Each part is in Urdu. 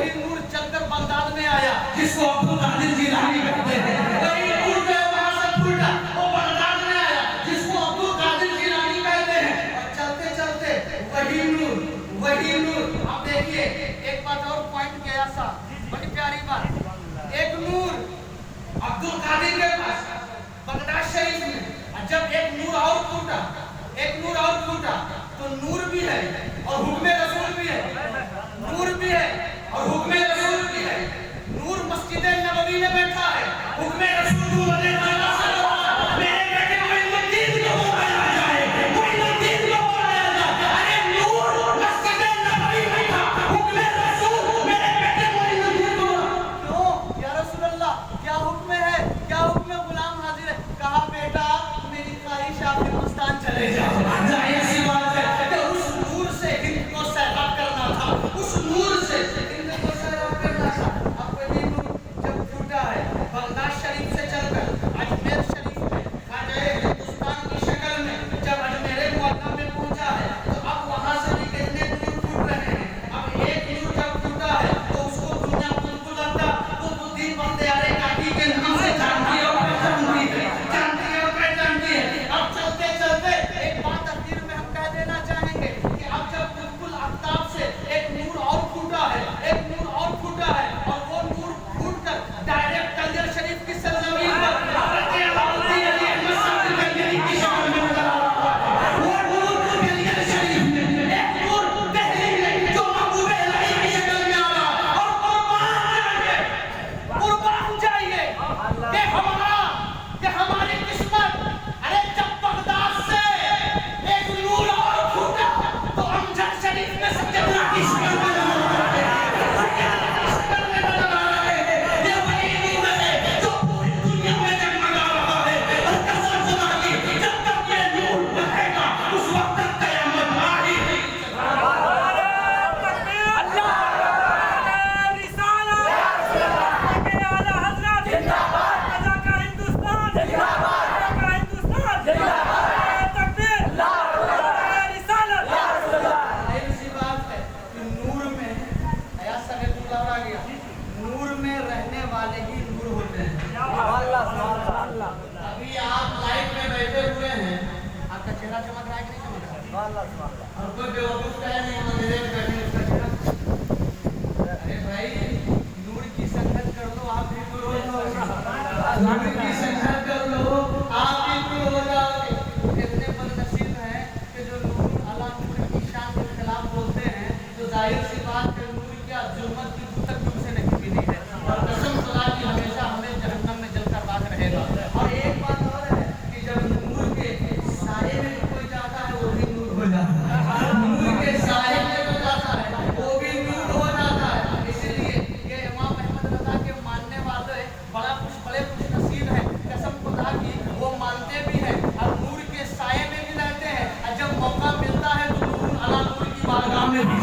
وہی نور چل کر بغداد میں آیا جس کو عبد القادر جیلانی کہتے ہیں. وہی نور جو ہے وہاں سے پھوٹا وہ بغداد میں آیا جس کو عبد القادر جیلانی کہتے ہیں. اور چلتے چلتے وہی نور. اب دیکھیے ایک بات اور پوائنٹ کیا سا, بڑی پیاری بات. ایک نور عبد القادر کے پاس بغداد شریف میں, جب ایک نور اور پھوٹا تو نور بھی ہے اور حکم رسول بھی ہے. نور بھی ہے اور حکم رسول بھی ہے. نور مسجد نبوی میں بیٹھا ہے, حکم رسول کو بولے میرے بیٹے معین الدین کو بلایا جائے, معین الدین کو بلایا جائے. ارے نور مسجد نبوی میں تھا, حکم رسول میرے بیٹے معین الدین کو. کیوں یا رسول اللہ کیا حکم ہے, کیا حکم غلام حاضر ہے. کہا بیٹا میری خواہش آپ کے مستان چلے جاؤ. ظاہر سی بات ہے کہ اس نور سے ہند کو سیراب کرنا تھا, اس نور سے ہند کو سیراب کرنا تھا. اب وہی نور جب پھوٹا ہے بغداد شریف سے چل کر اجمیر شریف میں خواجہ ہندوستان کی شکل میں جب اجمیر معظم میں پہنچا ہے تو اب وہاں سے بھی کتنے نور پھوٹ رہے ہیں. اب ایک نور جب پھوٹا ہے تو اس کو دنیا بالکل لگتا قطبالدین بختیار کاکی کے نام سے جانتی ہے اور پہچانتی ہے. اب چلتے چلتے ایک بات اخیر میں ہم کہہ دینا چاہیں گے کہ اب جب بالکل آفتاب سے ایک نور اور پھوٹا ہے اور وہ نور پھوٹ کر ڈائریکٹ کلیر شریف کی سرزمین پر حضرت علاؤالدین علی احمد صاحب کلیر کی شکل میں نظر آ رہا ہے. وہ نور کلیر شریف میں ایک نور دہلی میں جو محبوب الہی کی شکل میں آ رہا ہے. اور قربان جائیے کہ ہماری قسمت. ارے جب بغداد سے ایک نور اور پھوٹا تو امجد شریف میں سیدنا کی شکل میں نظر آ رہا ہے. یہ وہی نور ہے جو پوری دنیا میں جگمگا رہا ہے. اور قسم خدا کی جب تک یہ نور رہے گا اس وقت تک قیامت آئی. نور میں رہنے والے ہی نور ہوتے ہیں. ابھی آپ لائٹ میں بیٹھے ہوئے ہیں, آپ کا چہرہ چمک رہا ہے کہ نہیں چمک رہا؟ اور کوئی بیوقوف کہے نہیں اندھیرے میں بیٹھے اس کا چہرہ. ارے بھائی نور کی سنگت کر لو آپ بھی نور ہو جاؤ گے. نور کی سنگت کر لو آپ بھی نور ہو جاؤ گے. اتنے بدنصیب ہیں کہ جو نور علی نور کی شان کے خلاف بولتے ہیں تو ظاہر سی بات ہے نور کیا ظلمت کی تک تم سے نہیں ملی ہے. اور قسم خدا کی ہمیشہ ہمیں جہنم میں جل کر راکھ رہے گا. اور ایک بات اور ہے کہ جب نور کے سائے میں کوئی جاتا ہے وہ بھی نور ہو جاتا ہے. نور کے سائے میں جو جاتا ہے وہ بھی نور ہو جاتا ہے. اسی لیے یہ امام احمد رضا کے ماننے والے بڑے خوش نصیب ہیں. قسم خدا کی وہ مانتے بھی ہیں اور نور کے سائے میں بھی رہتے ہیں. اور جب موقع ملتا ہے تو نور علی نور کی بارگاہ میں بھی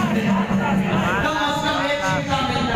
کم از کم ایک شکا ملتا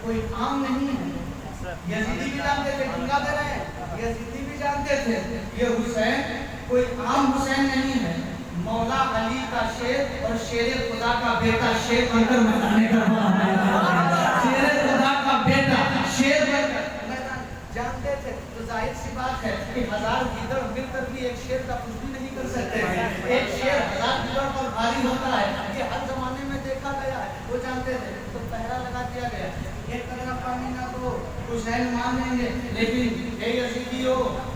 کوئی عام نہیں ہے. یزیدی بھی جانتے تھے, ٹھنگا دے رہے ہیں, یزیدی بھی جانتے تھے یہ حسین کوئی عام حسین نہیں ہے, مولا علی کا شیر اور شیر خدا کا بیٹا شیر بن کر میدان کربلا میں آیا. شیر خدا کا بیٹا شیر بن کر میدان جانتے تھے. تو ظاہر سی بات ہے کہ ہزار گیدڑ مل کر بھی ایک شیر کا کچھ بھی نہیں کر سکتے. ایک شیر ہزار گیدڑ پر بھاری ہوتا ہے, یہ ہر زمانے میں دیکھا گیا ہے. وہ جانتے تھے تو پہرا لگا دیا گیا, ایک قطرہ پانی نہ دو حسین مان لیں گے. لیکن اے یزیدیو,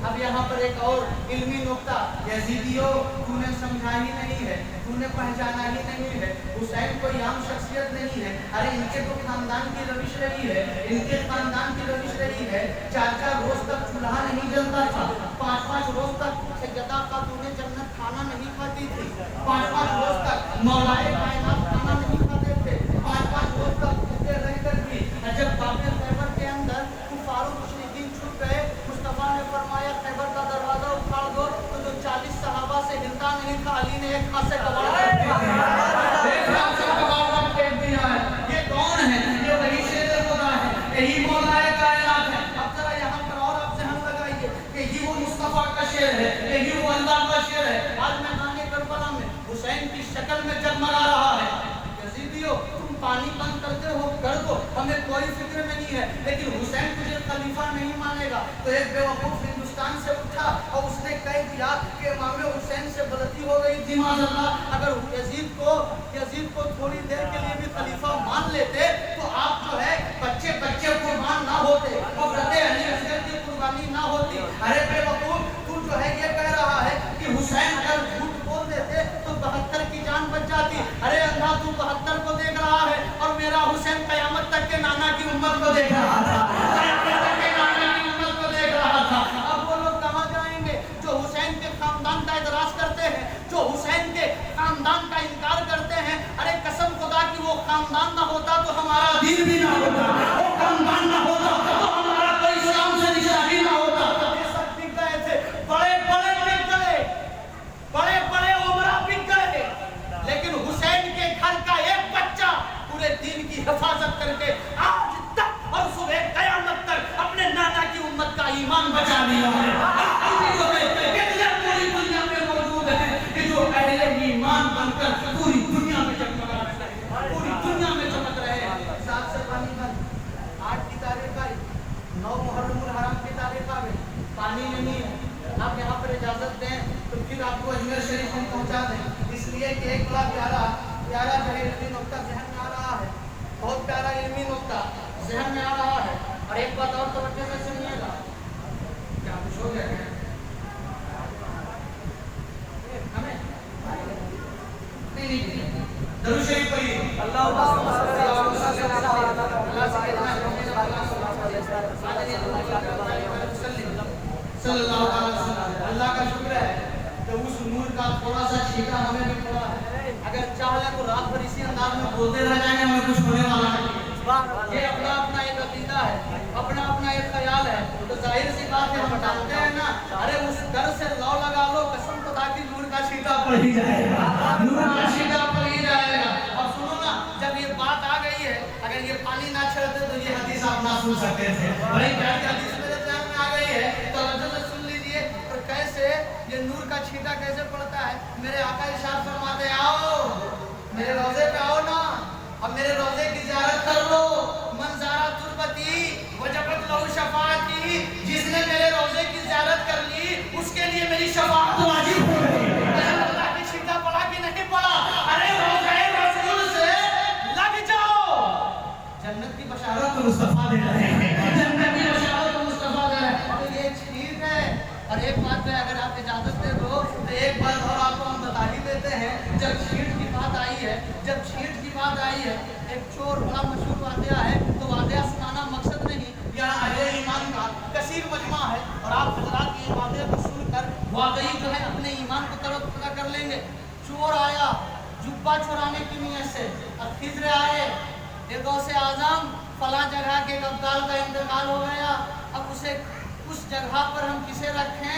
اب یہاں پر ایک اور علمی نقطہ, یزیدیو تو نے سمجھا ہی نہیں ہے, تو نے پہچانا ہی نہیں ہے. حسین کوئی عام شخصیت نہیں ہے. ارے ان کے تو خاندان کی روش رہی ہے, ان کے خاندان کی روش رہی ہے. 4 روز تک چولہا نہیں جلتا تھا, 5 روز تک سیدہ خاتون جنت کھانا نہیں کھاتی تھی, 5 روز تک مولائے کائنات کھانا نہیں کھاتے تھے, 5 روز تک بھوکے رہ کر بھی. جب باب خیبر کے اندر کفار و مشرکین چھپ گئے, مصطفیٰ نے فرمایا خیبر کا دروازہ اٹھا دو, تو جو 40 صحابہ سے ہلتا نہیں تھا علی نے ایک ہاتھ سے کباڑ پھینک دیا ہے. یہ کون ہے؟ یہ وہی شیر خدا ہے, یہی مولا کائنات ہے. اب ذرا یہاں پر اور آپ ذہن لگائیے کہ یہی وہ مصطفیٰ کا شیر ہے, یہی وہ اللہ کا شیر ہے. آج میدان کربلا میں حسین کی شکل میں جگمگا رہا ہے. یزیدیو تم پانی بند کرتے ہو کر دو, ہمیں کوئی فکر نہیں ہے, لیکن حسین تجھے خلیفہ نہیں مانے گا. تو ایک بیوقوف ہندوستان سے اٹھا اور اس نے کہہ دیا کہ امام حسین سے غلطی ہو گئی تھی معاذ اللہ. اگر یزید کو تھوڑی دیر کے لیے بھی خلیفہ مان لیتے تو آپ جو ہے بچے قربان نہ ہوتے, حضرت علی اصغر کی قربانی نہ ہوتی. ارے بیوقوف, تو جو ہے یہ کہہ رہا ہے کہ حسین اگر جھوٹ بول دیتے تو 72 کی جان بچ جاتی. ارے اللہ, تو 72 کو دیکھ رہا ہے اور میرا حسین قیامت تک کے نانا کی امت کو دیکھ رہا تھا, قیامت تک کے نانا کی امت کو دیکھ رہا تھا. اب وہ لوگ کہاں جائیں گے جو حسین کے خاندان کا اعتراض کرتے ہیں, جو حسین کے خاندان کا انکار کرتے ہیں. ارے قسم خدا کی وہ خاندان نہ ہوتا تو ہمارا دین بھی نہ ہوتا, وہ خاندان نہ ہوتا تو ہمارا کوئی اسلام سے رشتہ بھی نہ ہوتا. یہ سب بک گئے تھے, بڑے بک گئے, بڑے عمرہ بک گئے, لیکن حسین کے گھر کا ایک بچہ پورے دین کی حفاظت کر کے آج تک اور صبح قیامت تک اپنے نانا کی امت کا ایمان بچا لیا ہے. کتنے پوری دنیا میں موجود ہیں کہ جو اہل ایمان بن کر پوری دنیا میں چمک رہے ہیں, پوری دنیا میں چمک رہے ہیں. ساتھ سے پانی بند, 8 کی تاریخ آئی, 9 محرم الحرام کی تاریخ آ گئی, پانی نہیں ہے. آپ یہاں پر اجازت دیں تو پھر آپ کو اجمیر شریف میں پہنچا دیں, اس لیے کہ ایک بڑا پیارا جو ہے علمی نقطہ ذہن میں آ رہا ہے, بہت پیارا علمی نقطہ ذہن میں آ رہا ہے. اور ایک بات اور توجہ سے سنیے گا, کیا کچھ ہو گیا ہے ہمیں نہیں, درود شریف پڑھیے, اللہم صل اللہ علیہ وسلم. اللہ کا شکر ہے کہ اس نور کا تھوڑا سا چھینٹا ہمیں بھی پڑا ہے. اگر چاہ لیں تو رات بھر اسی انداز میں بولتے رہ جائیں گے, ہمیں کچھ ہونے والا نہیں. یہ اپنا ایک عقیدہ ہے, اپنا ایک خیال ہے. تو ظاہر سی بات ہے, ہم جانتے ہیں نا, ارے اس در سے لو لگا لو, قسم خدا کی نور کا چھینٹا پڑ ہی جائے گا, نور کا چھینٹا پڑ ہی جائے گا. اور سنو نا, جب یہ بات آ گئی ہے, اگر یہ پانی نہ چھڑتے تو یہ حدیث آپ نہ سن سکتے تھے. بھائی کیا حدیث میرے ذہن میں آ گئی ہے, توجہ سے سن لیجئے. اور کیسے یہ نور کا چھینٹا کیسے پڑتا ہے, میرے آقا ارشاد فرماتے ہیں, آؤ میرے روزے پہ آؤ نا, اب میرے روزے کی زیارت کر لو. من زارا تربتی وجبت لہو شفاعتی, جس نے میرے روزے کی زیارت کر لی اس کے لیے میری شفاعت واجب ہو گئی. اللہ کی چھینٹا پڑا کہ نہیں پڑا؟ ارے روزے رسول سے لگ جاؤ. جنت کی بشارت تو مصطفیٰ دے رہے ہیں, جنت کی بشارت تو مصطفیٰ دے رہے ہیں. تو یہ چھینٹ ہے. اور ایک بات ہے, اگر آپ اجازت دے دو تو ایک بات اور آپ کو ہم بتا ہی دیتے ہیں. جب چھینٹ کی بات آئی ہے, ایک چور بڑا مشہور واقعہ ہے, تو واقعہ سنانا مقصد نہیں, یہاں اہل ایمان کا کثیر مجمع ہے اور آپ حضرات یہ واقعہ کو سن کر واقعی جو ہے اپنے ایمان کو ترقی کر لیں گے. چور آیا جبہ چرانے کی نیت سے, اب خضر آئے, یہ غوث اعظم فلاں جگہ کے ابدال کا انتقال ہو گیا, اب اسے اس جگہ پر ہم کسے رکھیں,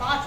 5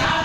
4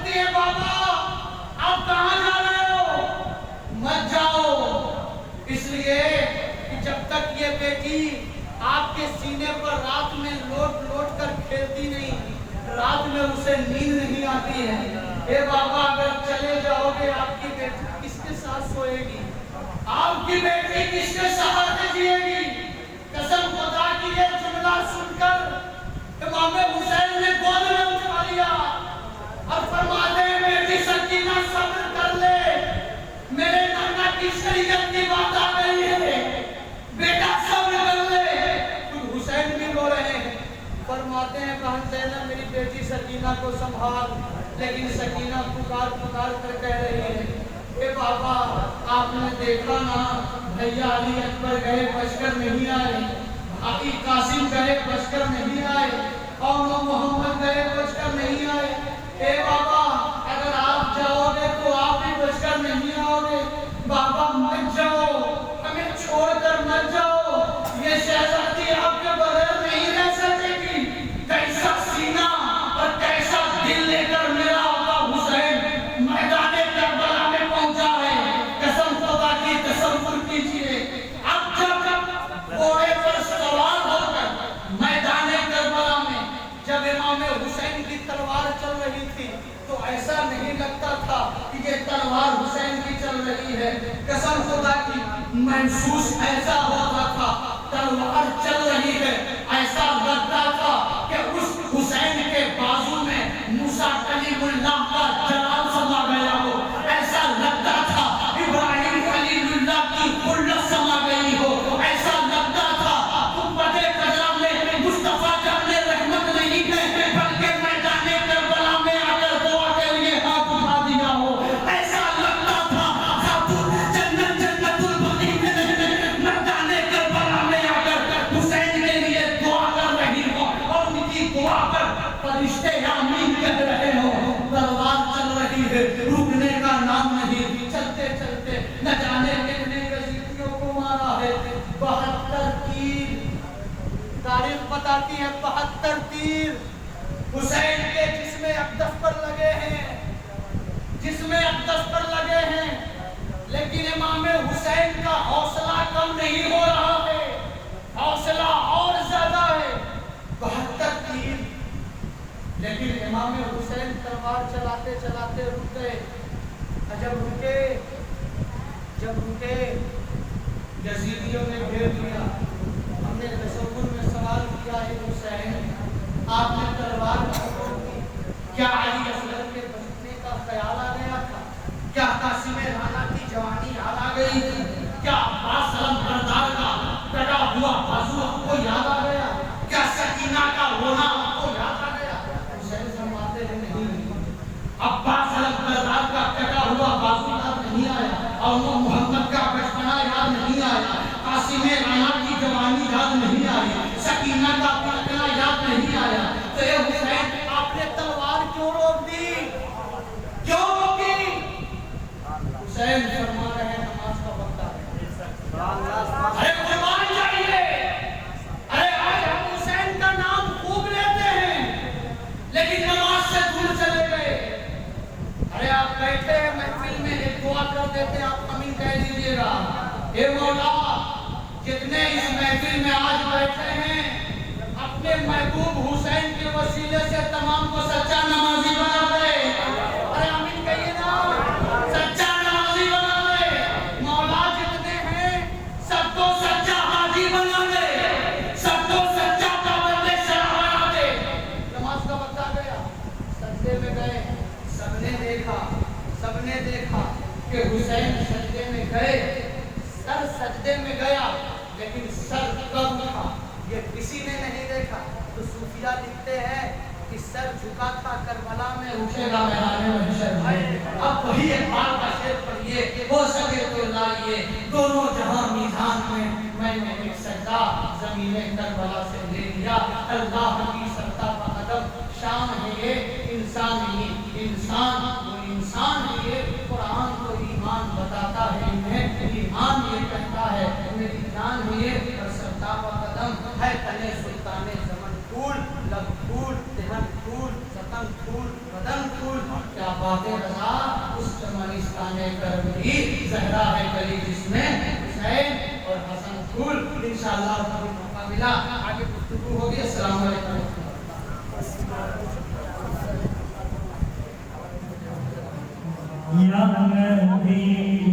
کرتی ہے بابا آپ کہاں جا رہے ہو؟ مت جاؤ، اس لیے کہ جب تک یہ بیٹی آپ کے سینے پر رات میں لوٹ لوٹ کر کھیلتی نہیں، رات میں اسے نیند نہیں آتی ہے۔ اے بابا اگر چلے جاؤ گے آپ کی بیٹی کس کے ساتھ سوئے گی؟ آپ کی بیٹی کس کے ساتھ جیے گی؟ قسم خدا کی یہ جملہ سن کر امام حسین نے گود میں اٹھا لیا اور فرماتے ہیں بیٹی سکینہ صبر کر لے، میرے نانا کی شریعت کی بات آ گئی ہے، بیٹا صبر کر لے۔ خود حسین بھی رو رہے ہیں، فرماتے ہیں بہن زینب میری بیٹی سکینہ کو سنبھال، لیکن سکینہ پکار پکار کر کہہ رہی ہے اے بابا آپ نے دیکھا نا بھیا علی اکبر گئے بچ کر نہیں آئے، بھائی قاسم گئے بچ کر نہیں آئے، اور محمد گئے بچ کر نہیں آئے۔ اے بابا اگر آپ جاؤ گے تو آپ بھی بچ کر نہیں آؤ گے، بابا مت جاؤ، ہمیں چھوڑ کر مت جاؤ، یہ شہزادی آپ کے بغیر نہیں رہ سکے گی۔ کیسا سینہ اور کیسا دل لے کر میرا آقا حسین میدان کربلا میں پہنچا ہے، قسم خدا کی تصور کیجئے۔ اب جب گھوڑے پر سوار ہو کر میدان کربلا میں جب امام حسین کی تلوار چل رہی تھی تو ایسا نہیں لگتا تھا کہ یہ تلوار حسین کی چل رہی ہے، قسم خدا کی محسوس ایسا ہوتا تھا تلوار چل رہی ہے، ایسا لگتا تھا کہ اس حسین کے بازو میں موسیٰ کلیم اللہ کا جلال سما گیا ہو، ایسا لگتا تھا ابراہیم خلیل اللہ کی خلت سما گئی ہو، ایسا لگتا تھا قبۃ خضرا میں مصطفیٰ جان رحمت نہیں ہے بلکہ میدان کربلا میں آ کر دعا کے لیے ہاتھ اٹھا دیا ہو، ایسا لگتا تھا جنت جنت البقیع میں میدان کربلا میں آ کر حسین کے لیے دعا کر رہی ہو اور ان کی دعا پر فرشتے آمین کہہ رہے ہو۔ تلوار چل رہی ہے، رکنے کا نام نہیں، چلتے چلتے نہ جانے کتنے یزیدیوں کو مارا ہے، 72 تیر، تاریخ بتاتی ہے 72 تیر حسین کے جسم اقدس پر لگے ہیں، جسم اقدس پر لگے ہیں، لیکن امام حسین کا حوصلہ کم نہیں ہو رہا ہے، حوصلہ اور زیادہ ہے، 72 تیر، لیکن امام حسین تلوار چلاتے چلاتے رک گئے۔ جب رکے یزیدیوں نے گھیر لیا، ہم نے تصور میں سوال کیا ہے حسین آپ نے تلوار چھوڑ دی، کیا علی اصغر کے بچنے کا خیال آ گیا تھا؟ کیا قاسم رانا کی جوانی یاد آ گئی تھی؟ کیا عباس علم بردار کا کٹا ہوا بازو آپ کو یاد آ گیا؟ کیا سکینہ کا رونا آپ کو یاد آ گیا؟ حسین فرماتے ہیں نہیں، عباس علم بردار کا کٹا ہوا بازو یاد نہیں آیا، اور محمد کا بچپنا یاد نہیں آیا، قاسم رانا کی جوانی یاد نہیں آئی، سکینہ کا پلکنا یاد نہیں آیا، تو اے حسین آپ نے تلوار کیوں روک دی؟ کیوں روکی؟ حسین فرما رہے ہیں نماز کا وقت آ گیا، ارے قربان چاہیے، ارے آج ہم حسین کا نام خوب لیتے ہیں لیکن نماز سے دور چلے گئے۔ ارے آپ بیٹھے ہیں محفل میں ایک دعا کر دیتے آپ امین کہہ لیجئے گا، اے مولا جتنے اس محفل میں آج بیٹھے ہیں اپنے محبوب حسین کے وسیلے سے تمام کو سچا نمازی بنا دے، ارے آمین کہیے نا، سچا نمازی بنا دے، مولا جتنے ہیں سب کو سچا حاجی بنا دے، سب کو سچا پابند شرع بنا دے۔ نماز کا وقت آ گیا، سجدے میں گئے، سب نے دیکھا کہ حسین سجدے میں گئے، سر سجدے میں گیا لیکن سر کم تھا، یہ کسی نے نہیں دیکھا، تو صوفیہ لکھتے ہیں کہ سر جھکا تھا کربلا میں اٹھے گا میدان محشر۔ اب وہی اقبال کا شعر پڑھیے، ہو سکے تو لائیے دونوں جہاں میزان میں نے ایک سجدہ زمین کربلا سے لے لیا، اللہ کی سرتا کا قدم شان ہے یہ انسان ہی انسان، وہ انسان ہے یہ قرآن کو ایمان بتاتا ہے، انہیں ایمان یہ کہتا ہے میری جان ہے یہ، اور سرتا کا قدم ہے تنے سلطان زمن پھول، لب پھول، دہن پھول، ستن پھول، بدن پھول، کیا یا نبی